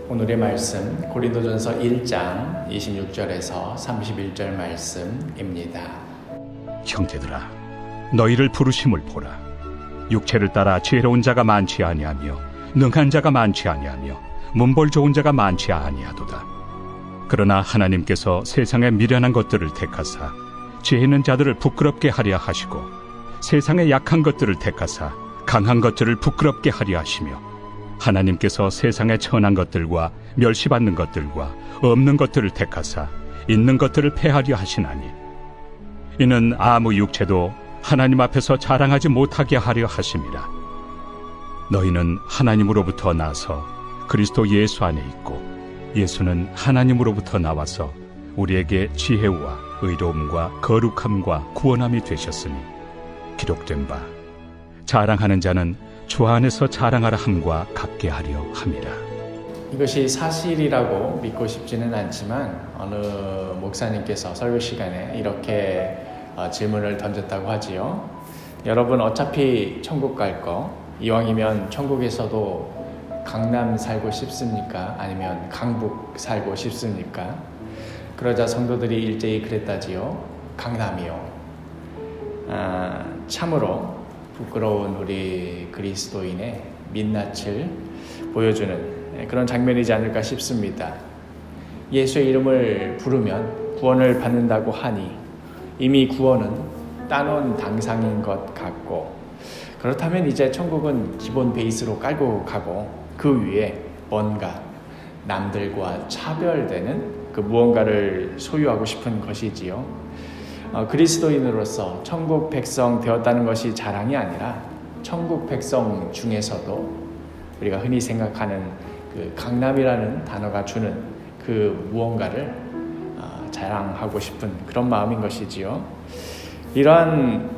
오늘의 말씀 고린도전서 1장 26절에서 31절 말씀입니다. 형제들아, 너희를 부르심을 보라. 육체를 따라 지혜로운 자가 많지 아니하며 능한 자가 많지 아니하며 문벌 좋은 자가 많지 아니하도다. 그러나 하나님께서 세상의 미련한 것들을 택하사 지혜 있는 자들을 부끄럽게 하려 하시고 세상의 약한 것들을 택하사 강한 것들을 부끄럽게 하려 하시며 하나님께서 세상의 천한 것들과 멸시받는 것들과 없는 것들을 택하사 있는 것들을 폐하려 하시나니 이는 아무 육체도 하나님 앞에서 자랑하지 못하게 하려 하심이라. 너희는 하나님으로부터 나서 그리스도 예수 안에 있고 예수는 하나님으로부터 나와서 우리에게 지혜와 의로움과 거룩함과 구원함이 되셨으니 기록된 바 자랑하는 자는 주 안에서 자랑하라 함과 같게 하려 함이라. 이것이 사실이라고 믿고 싶지는 않지만 어느 목사님께서 설교 시간에 이렇게 질문을 던졌다고 하지요. 여러분 어차피 천국 갈 거 이왕이면 천국에서도 강남 살고 싶습니까? 아니면 강북 살고 싶습니까? 그러자 성도들이 일제히 그랬다지요. 강남이요. 참으로 부끄러운 우리 그리스도인의 민낯을 보여주는 그런 장면이지 않을까 싶습니다. 예수의 이름을 부르면 구원을 받는다고 하니 이미 구원은 따놓은 당상인 것 같고, 그렇다면 이제 천국은 기본 베이스로 깔고 가고 그 위에 뭔가 남들과 차별되는 그 무언가를 소유하고 싶은 것이지요. 그리스도인으로서 천국 백성 되었다는 것이 자랑이 아니라 천국 백성 중에서도 우리가 흔히 생각하는 그 강남이라는 단어가 주는 그 무언가를 자랑하고 싶은 그런 마음인 것이지요. 이러한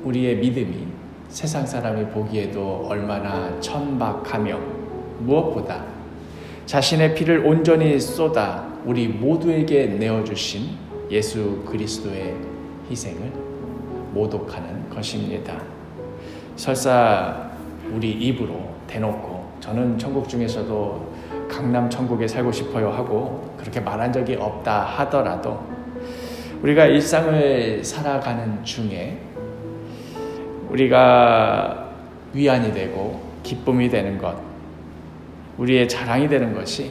우리의 믿음이 세상 사람이 보기에도 얼마나 천박하며 무엇보다 자신의 피를 온전히 쏟아 우리 모두에게 내어주신 예수 그리스도의 희생을 모독하는 것입니다. 설사 우리 입으로 대놓고 저는 천국 중에서도 강남 천국에 살고 싶어요 하고 그렇게 말한 적이 없다 하더라도 우리가 일상을 살아가는 중에 우리가 위안이 되고 기쁨이 되는 것, 우리의 자랑이 되는 것이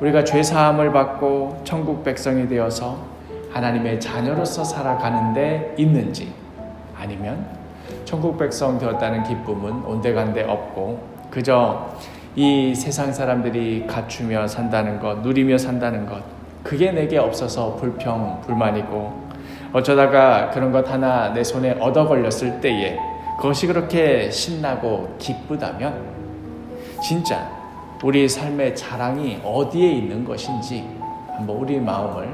우리가 죄사함을 받고 천국 백성이 되어서 하나님의 자녀로서 살아가는데 있는지, 아니면 천국 백성 되었다는 기쁨은 온데간데 없고 그저 이 세상 사람들이 갖추며 산다는 것, 누리며 산다는 것, 그게 내게 없어서 불평, 불만이고 어쩌다가 그런 것 하나 내 손에 얻어 걸렸을 때에 그것이 그렇게 신나고 기쁘다면 진짜 우리 삶의 자랑이 어디에 있는 것인지 한번 우리 마음을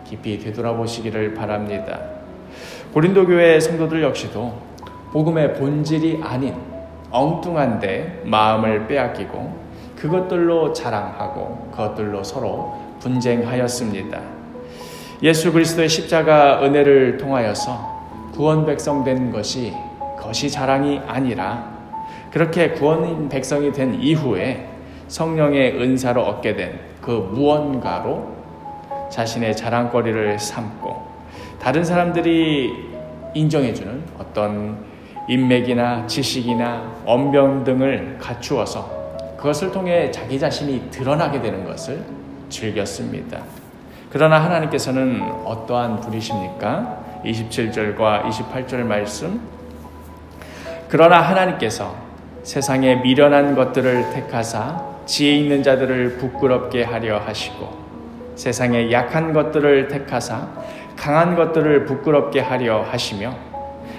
깊이 되돌아보시기를 바랍니다. 고린도 교회 성도들 역시도 복음의 본질이 아닌 엉뚱한데 마음을 빼앗기고 그것들로 자랑하고 그것들로 서로 분쟁하였습니다. 예수 그리스도의 십자가 은혜를 통하여서 구원 백성 된 것이 자랑이 아니라 그렇게 구원인 백성이 된 이후에 성령의 은사로 얻게 된 그 무언가로 자신의 자랑거리를 삼고 다른 사람들이 인정해주는 어떤 인맥이나 지식이나 언변 등을 갖추어서 그것을 통해 자기 자신이 드러나게 되는 것을 즐겼습니다. 그러나 하나님께서는 어떠한 분이십니까? 27절과 28절 말씀. 그러나 하나님께서 세상에 미련한 것들을 택하사 지혜 있는 자들을 부끄럽게 하려 하시고 세상에 약한 것들을 택하사 강한 것들을 부끄럽게 하려 하시며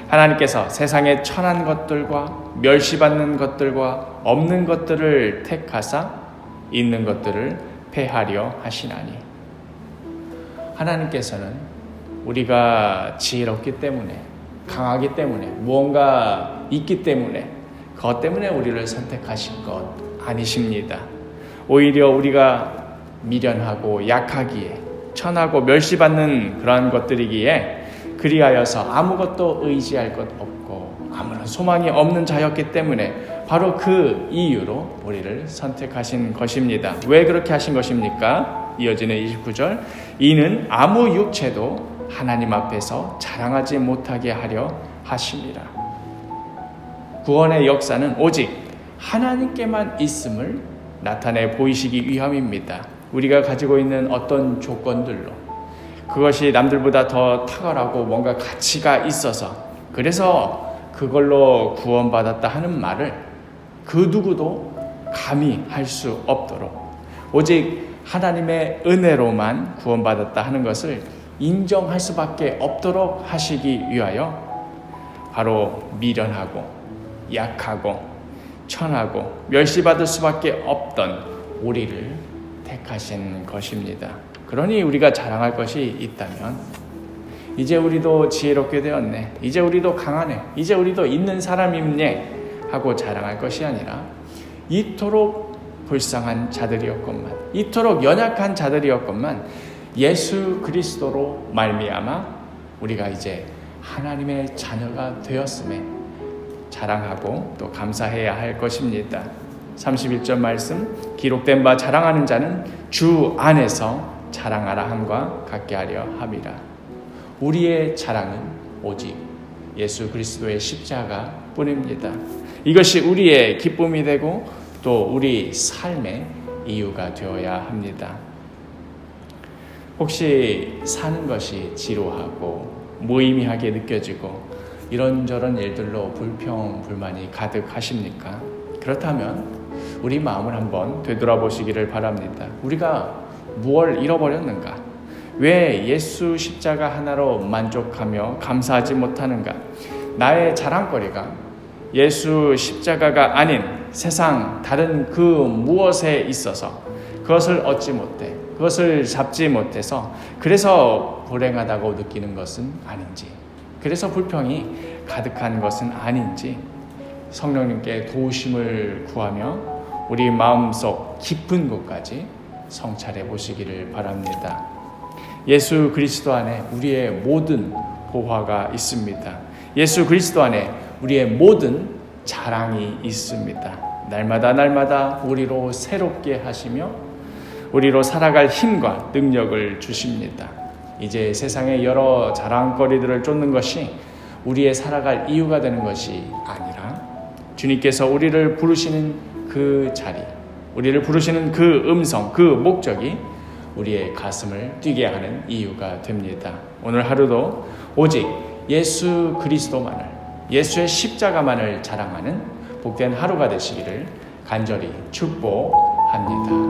하나님께서 세상에 천한 것들과 멸시받는 것들과 없는 것들을 택하사 있는 것들을 폐하려 하시나니, 하나님께서는 우리가 지혜롭기 때문에, 강하기 때문에, 무언가 있기 때문에, 그것 때문에 우리를 선택하신 것 아니십니다. 오히려 우리가 미련하고 약하기에, 천하고 멸시받는 그러한 것들이기에 그리하여서 아무것도 의지할 것 없고 아무런 소망이 없는 자였기 때문에 바로 그 이유로 우리를 선택하신 것입니다. 왜 그렇게 하신 것입니까? 이어지는 29절. 이는 아무 육체도 하나님 앞에서 자랑하지 못하게 하려 하심이라. 구원의 역사는 오직 하나님께만 있음을 나타내 보이시기 위함입니다. 우리가 가지고 있는 어떤 조건들로 그것이 남들보다 더 탁월하고 뭔가 가치가 있어서 그래서 그걸로 구원받았다 하는 말을 그 누구도 감히 할 수 없도록 오직 하나님의 은혜로만 구원받았다 하는 것을 인정할 수밖에 없도록 하시기 위하여 바로 미련하고 약하고 천하고 멸시받을 수밖에 없던 우리를 택하신 것입니다. 그러니 우리가 자랑할 것이 있다면 이제 우리도 지혜롭게 되었네, 이제 우리도 강하네, 이제 우리도 있는 사람이네 하고 자랑할 것이 아니라 이토록 불쌍한 자들이었건만, 이토록 연약한 자들이었건만 예수 그리스도로 말미암아 우리가 이제 하나님의 자녀가 되었음에 자랑하고 또 감사해야 할 것입니다. 31절 말씀, 기록된 바 자랑하는 자는 주 안에서 자랑하라 함과 같게 하려 함이라. 우리의 자랑은 오직 예수 그리스도의 십자가 뿐입니다. 이것이 우리의 기쁨이 되고 또 우리 삶의 이유가 되어야 합니다. 혹시 사는 것이 지루하고 무의미하게 느껴지고 이런저런 일들로 불평, 불만이 가득하십니까? 그렇다면 우리 마음을 한번 되돌아보시기를 바랍니다. 우리가 무엇을 잃어버렸는가? 왜 예수 십자가 하나로 만족하며 감사하지 못하는가? 나의 자랑거리가 예수 십자가가 아닌 세상 다른 그 무엇에 있어서 그것을 얻지 못해, 그것을 잡지 못해서 그래서 불행하다고 느끼는 것은 아닌지, 그래서 불평이 가득한 것은 아닌지 성령님께 도우심을 구하며 우리 마음속 깊은 곳까지 성찰해 보시기를 바랍니다. 예수 그리스도 안에 우리의 모든 보화가 있습니다. 예수 그리스도 안에 우리의 모든 자랑이 있습니다. 날마다 우리로 새롭게 하시며 우리로 살아갈 힘과 능력을 주십니다. 이제 세상의 여러 자랑거리들을 쫓는 것이 우리의 살아갈 이유가 되는 것이 아니라 주님께서 우리를 부르시는 그 자리, 우리를 부르시는 그 음성, 그 목적이 우리의 가슴을 뛰게 하는 이유가 됩니다. 오늘 하루도 오직 예수 그리스도만을, 예수의 십자가만을 자랑하는 복된 하루가 되시기를 간절히 축복합니다.